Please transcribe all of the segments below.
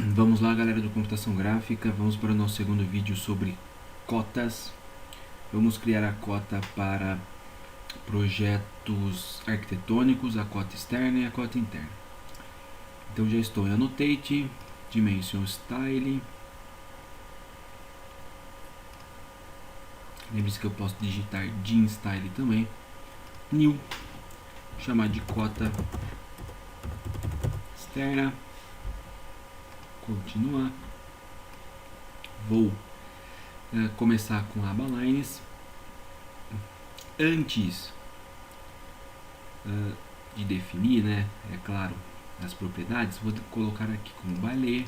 Vamos lá, galera do computação gráfica, vamos para o nosso segundo vídeo sobre cotas. Vamos criar a cota para projetos arquitetônicos, a cota externa e a cota interna. Então já estou em Annotate, Dimension Style. Lembre-se que eu posso digitar Dim Style também. New, chamar de cota externa. Continuar. Vou começar com a aba Lines. Antes de definir, né, é claro, as propriedades, vou colocar aqui como Bailey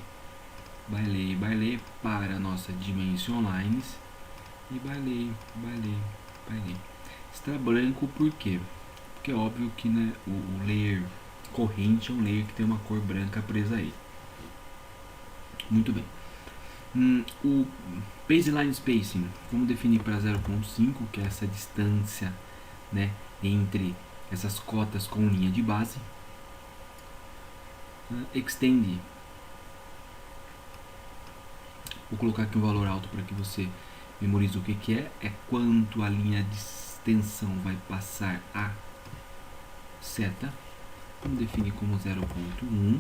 para a nossa Dimension Lines e Bailey. Está branco por quê? Porque é óbvio que, né, o layer corrente é um layer que tem uma cor branca presa a ele. Muito bem. O baseline spacing, vamos definir para 0.5, que é essa distância, né, entre essas cotas com linha de base. Extend, vou colocar aqui um valor alto para que você memorize o que é quanto a linha de extensão vai passar a seta. Vamos definir como 0.1.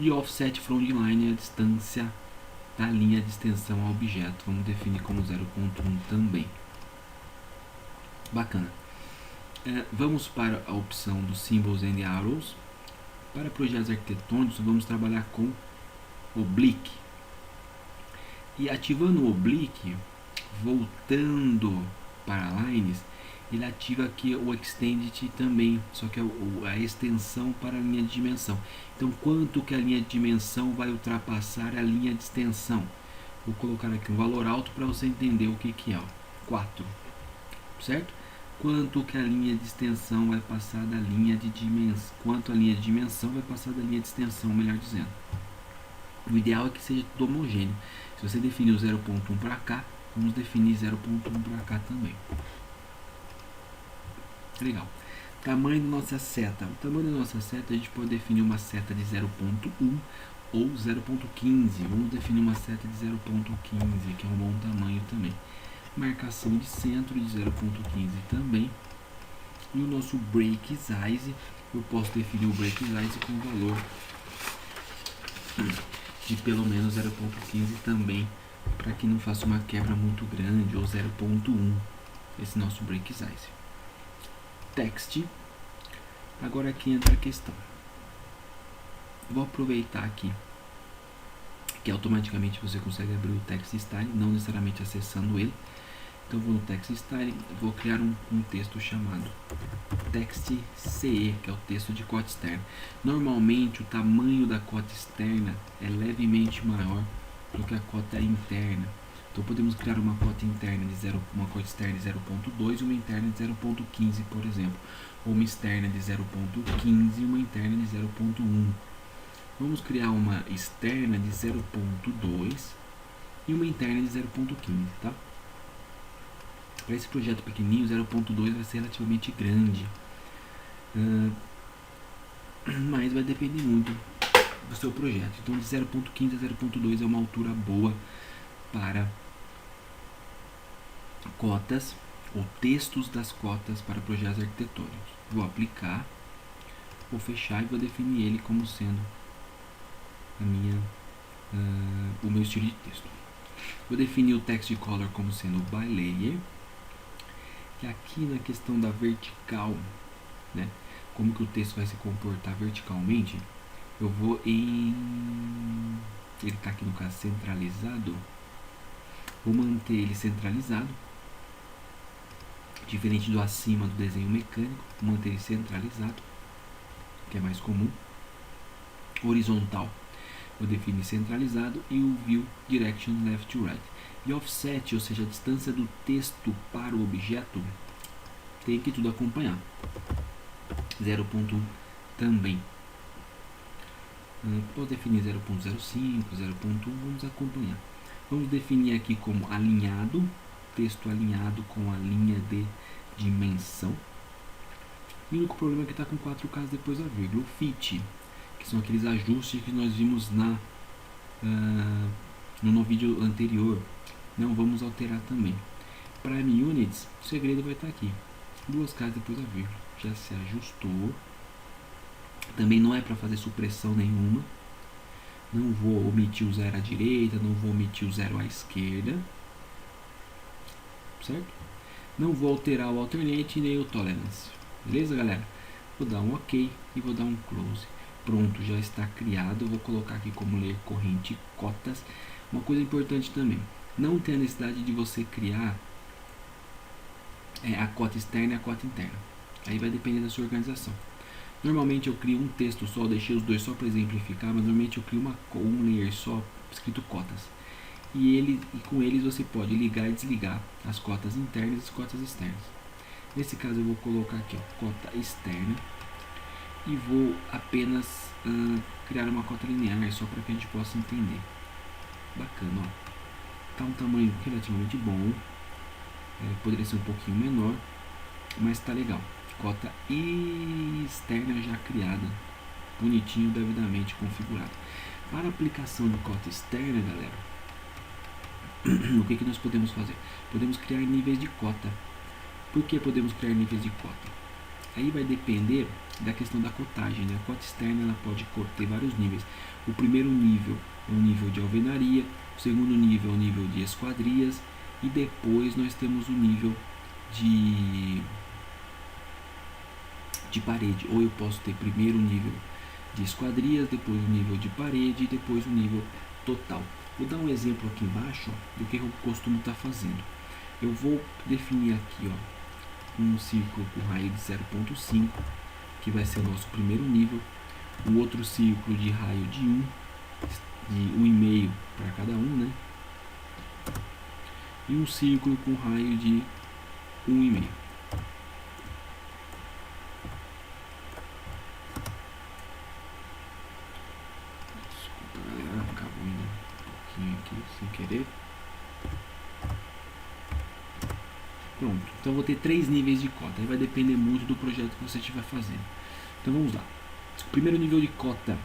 E offset from the line é a distância da linha de extensão ao objeto. Vamos definir como 0.1 também. Bacana. Vamos para a opção dos Symbols and Arrows. Para projetos arquitetônicos, vamos trabalhar com Oblique. E ativando o Oblique, voltando para Lines, ele ativa aqui o Extended também, só que é a extensão para a linha de dimensão. Então, quanto que a linha de dimensão vai ultrapassar a linha de extensão? Vou colocar aqui um valor alto para você entender o que é, ó. 4, certo? Quanto que a linha de extensão vai passar da linha de dimensão? Quanto a linha de dimensão vai passar da linha de extensão, melhor dizendo. O ideal é que seja tudo homogêneo. Se você definir o 0.1 para cá, vamos definir 0.1 para cá também. Legal. Tamanho da nossa seta. O tamanho da nossa seta a gente pode definir uma seta de 0.1 ou 0.15. Vamos definir uma seta de 0.15, que é um bom tamanho também. Marcação de centro de 0.15 também. E o nosso break size, eu posso definir o break size com valor de pelo menos 0.15 também, para que não faça uma quebra muito grande, ou 0.1, esse nosso break size. Text. Agora aqui entra a questão. Vou aproveitar aqui que automaticamente você consegue abrir o Text Style, não necessariamente acessando ele. Então vou no Text Style, vou criar um texto chamado Text CE, que é o texto de cota externa. Normalmente o tamanho da cota externa é levemente maior do que a cota interna. Então podemos criar uma cota interna de uma cota externa de 0.2 e uma interna de 0.15, por exemplo, ou uma externa de 0.15 e uma interna de 0.1. Vamos criar uma externa de 0.2 e uma interna de 0.15, tá? Para esse projeto pequenininho, 0.2 vai ser relativamente grande, mas vai depender muito do seu projeto. Então de 0.15 a 0.2 é uma altura boa para cotas ou textos das cotas para projetos arquitetônicos. Vou aplicar, vou fechar e vou definir ele como sendo o meu estilo de texto. Vou definir o text color como sendo by layer. E aqui na questão da vertical, né, como que o texto vai se comportar verticalmente, eu vou ele está aqui no caso centralizado, vou manter ele centralizado, diferente do acima do desenho mecânico, vou manter ele centralizado, que é mais comum. Horizontal, vou definir centralizado, e o view direction left to right. E offset, ou seja, a distância do texto para o objeto, tem que tudo acompanhar. 0.1 também. Vou definir 0.05, 0.1, vamos acompanhar. Vamos definir aqui como alinhado, texto alinhado com a linha de dimensão. E o único problema é que está com 4 casos depois da vírgula. O fit, que são aqueles ajustes que nós vimos no vídeo anterior. Não vamos alterar também. Prime Units, o segredo vai estar aqui. Duas casas depois da vírgula. Já se ajustou. Também não é para fazer supressão nenhuma. Não vou omitir o 0 à direita, não vou omitir o 0 à esquerda. Certo? Não vou alterar o alternate nem o tolerance. Beleza, galera? Vou dar um OK e vou dar um close. Pronto, já está criado. Eu vou colocar aqui como ler corrente cotas. Uma coisa importante também. Não tem a necessidade de você criar a cota externa e a cota interna. Aí vai depender da sua organização. Normalmente eu crio um texto só, deixei os dois só para exemplificar, mas normalmente eu crio um layer só escrito cotas. E com eles você pode ligar e desligar as cotas internas e as cotas externas. Nesse caso eu vou colocar aqui, ó, cota externa, e vou apenas criar uma cota linear só para que a gente possa entender. Bacana, ó. Tá um tamanho relativamente bom. Poderia ser um pouquinho menor, mas tá legal. Cota externa já criada, bonitinho, devidamente configurado. Para a aplicação de cota externa, galera, o que nós podemos fazer? Podemos criar níveis de cota. Por que podemos criar níveis de cota? Aí vai depender da questão da cotagem, né? A cota externa ela pode ter vários níveis. O primeiro nível é o nível de alvenaria, o segundo nível é o nível de esquadrias, e depois nós temos o nível de parede. Ou eu posso ter primeiro o nível de esquadrias, depois o nível de parede e depois o nível total. Vou dar um exemplo aqui embaixo, ó, do que eu costumo estar fazendo. Eu vou definir aqui, ó, um círculo com raio de 0.5, que vai ser o nosso primeiro nível. O outro círculo de raio de 1, de 1,5 para cada um, né? E um círculo com raio de 1,5. Desculpa, galera, acabou indo um pouquinho aqui sem querer. Pronto, então vou ter 3 níveis de cota. Aí vai depender muito do projeto que você estiver fazendo. Então vamos lá. Primeiro nível de cota.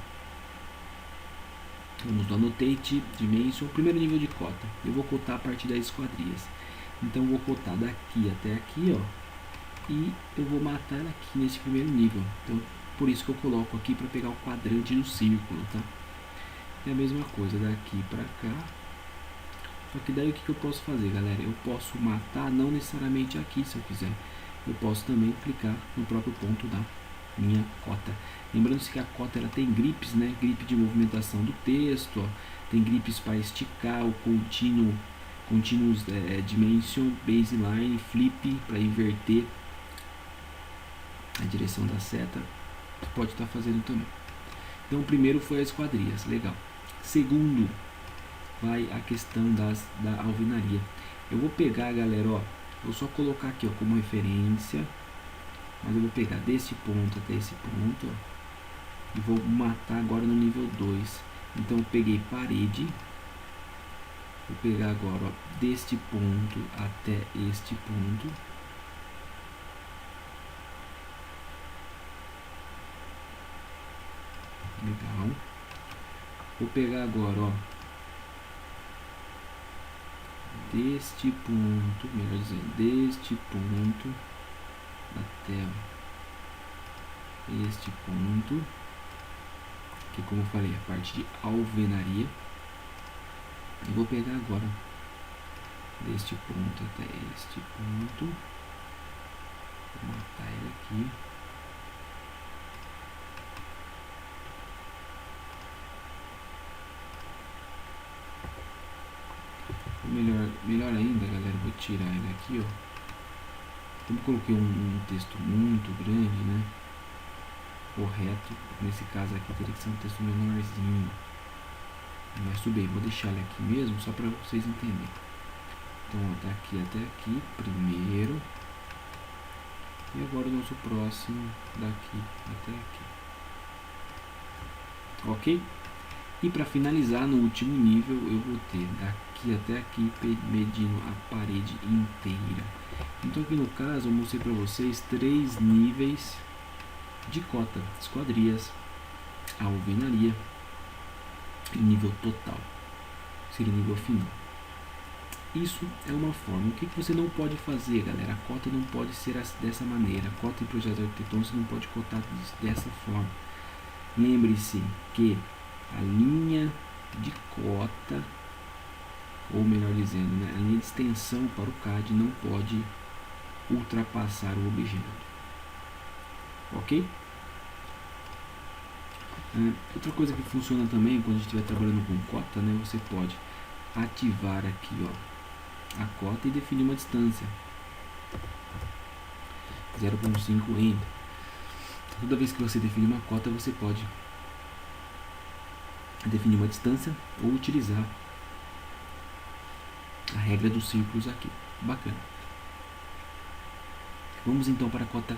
Vamos no Annotate Dimension. Primeiro nível de cota. Eu vou cotar a partir das esquadrias. Então eu vou cotar daqui até aqui, ó. E eu vou matar ela aqui nesse primeiro nível. Então por isso que eu coloco aqui para pegar o quadrante do círculo, tá? É a mesma coisa daqui para cá. Só que daí o que eu posso fazer, galera? Eu posso matar não necessariamente aqui, se eu quiser. Eu posso também clicar no próprio ponto da minha cota. Lembrando-se que a cota ela tem grips, né? Grip de movimentação do texto, ó. Tem grips para esticar, o continuous dimension, baseline, flip para inverter a direção da seta. Você pode estar fazendo também. Então o primeiro foi as esquadrias, legal. Segundo, vai a questão da alvenaria. Eu vou pegar, galera, ó, vou só colocar aqui, ó, como referência, mas eu vou pegar desse ponto até esse ponto, ó, e vou matar agora no nível 2. Então eu peguei parede, vou pegar agora, ó, deste ponto até este ponto, legal. Vou pegar agora, ó, deste ponto, melhor dizendo, deste ponto até este ponto, que como eu falei, a parte de alvenaria. Eu vou pegar agora deste ponto até este ponto, vou matar ele aqui. Melhor ainda, galera, vou tirar ele aqui, ó. Como coloquei um texto muito grande, né? Correto. Nesse caso aqui teria que ser um texto menorzinho. Mas tudo bem, vou deixar ele aqui mesmo, só para vocês entenderem. Então, ó, daqui até aqui, primeiro. E agora o nosso próximo, daqui até aqui. Ok? E para finalizar, no último nível, eu vou ter daqui até aqui, medindo a parede inteira. Então aqui no caso, eu mostrei para vocês 3 níveis de cota, esquadrias, a alvenaria e nível total seria nível final. Isso é uma forma. O que você não pode fazer, galera? A cota não pode ser dessa maneira. A cota em projetos arquitetônicos você não pode cotar dessa forma. Lembre-se que a linha de cota, ou melhor dizendo, né, a linha de extensão para o CAD não pode ultrapassar o objeto. Ok? Outra coisa que funciona também quando a gente estiver trabalhando com cota, né, você pode ativar aqui, ó, a cota e definir uma distância 0.5 Enter. Toda vez que você definir uma cota, você pode definir uma distância ou utilizar a regra dos círculos aqui. Bacana. Vamos então para a cota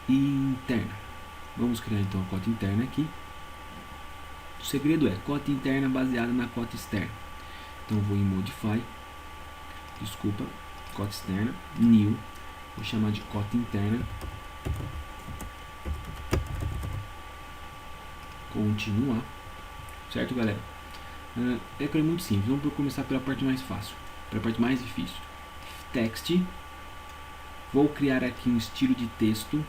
interna. Vamos criar então a cota interna aqui. O segredo é cota interna baseada na cota externa. Então vou em Modify, cota externa, New, vou chamar de cota interna, continuar, certo, galera? É muito simples. Vamos começar pela parte mais fácil, pela parte mais difícil. Text, vou criar aqui um estilo de texto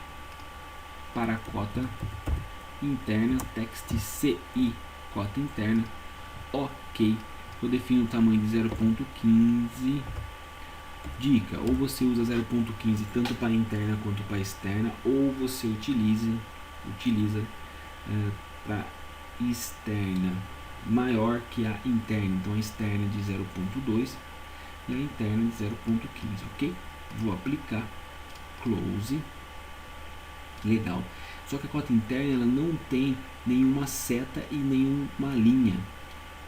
para a cota interna, text CI, cota interna, ok. Eu defino o tamanho de 0.15. Dica, ou você usa 0.15 tanto para interna quanto para externa, ou você utiliza para externa maior que a interna. Então a externa de 0.2 e a interna de 0.15, ok? Vou aplicar, close, legal. Só que a cota interna ela não tem nenhuma seta e nenhuma linha.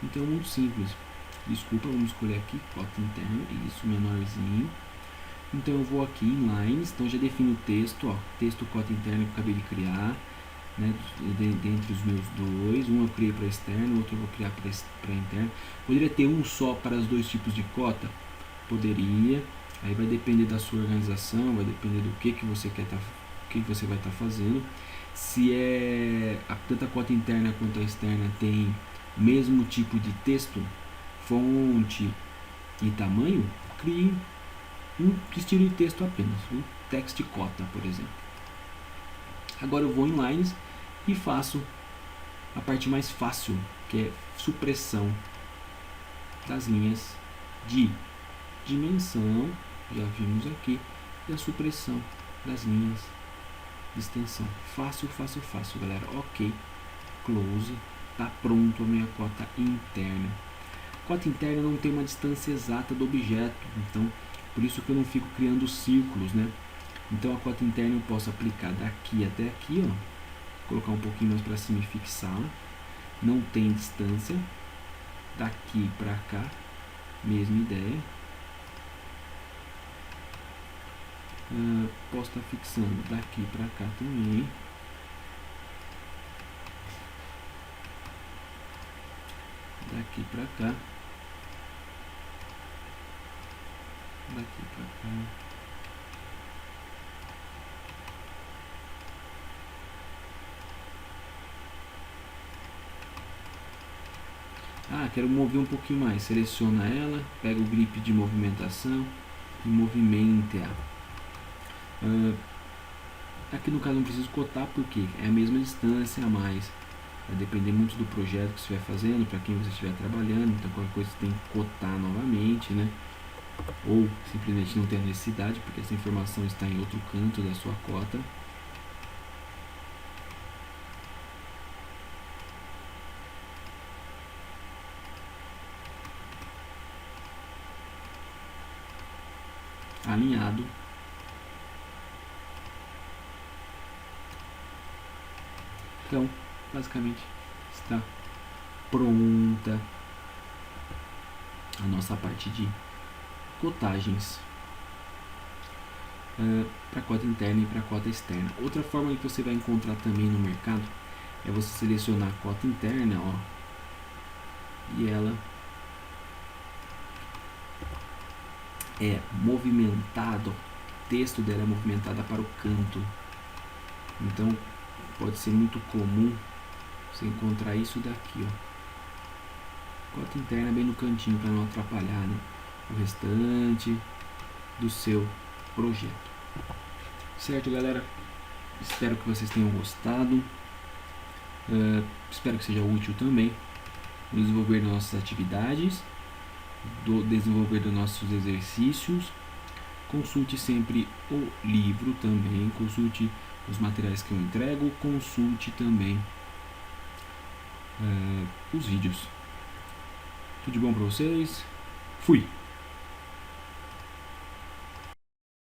Então é muito simples. Desculpa, vamos escolher aqui, cota interna, isso, menorzinho. Então eu vou aqui em lines, então já defino o texto, ó, texto cota interna que eu acabei de criar, né, dentre os meus dois. Um eu criei para externo, outro eu vou criar para interno. Poderia ter um só para os dois tipos de cota? Poderia. Aí vai depender da sua organização, vai depender do que você quer o que você vai estar fazendo. Se tanto a cota interna quanto a externa tem o mesmo tipo de texto, fonte e tamanho, crie um estilo de texto apenas, um text cota, por exemplo. Agora eu vou em lines e faço a parte mais fácil, que é supressão das linhas de dimensão, já vimos aqui, e a supressão das linhas de extensão. Fácil, fácil, fácil, galera. Ok, close, tá pronto a minha cota interna. Cota interna não tem uma distância exata do objeto, então por isso que eu não fico criando círculos, né? Então a cota interna eu posso aplicar daqui até aqui, ó, colocar um pouquinho mais para cima e fixá-la. Não tem distância. Daqui para cá, mesma ideia. Posso estar fixando daqui para cá também. Daqui para cá. Daqui para cá. Quero mover um pouquinho mais. Seleciona ela, pega o grip de movimentação e movimenta. Aqui no caso não preciso cotar porque é a mesma distância a mais. Vai depender muito do projeto que você estiver fazendo, para quem você estiver trabalhando. Então qualquer coisa você tem que cotar novamente, né? Ou simplesmente não tem a necessidade, porque essa informação está em outro canto da sua cota. Alinhado. Então, basicamente, está pronta a nossa parte de cotagens para cota interna e para cota externa. Outra forma que você vai encontrar também no mercado é você selecionar a cota interna, ó, e ela é movimentada, o texto dela é movimentada para o canto. Então pode ser muito comum Você encontrar isso daqui, ó. Cota interna bem no cantinho para não atrapalhar, né, o restante do seu projeto. Certo, galera? Espero que vocês tenham gostado. Espero que seja útil também no desenvolver das nossas atividades, do desenvolver dos nossos exercícios. Consulte sempre o livro também, consulte os materiais que eu entrego, consulte também os vídeos. Tudo de bom para vocês. Fui!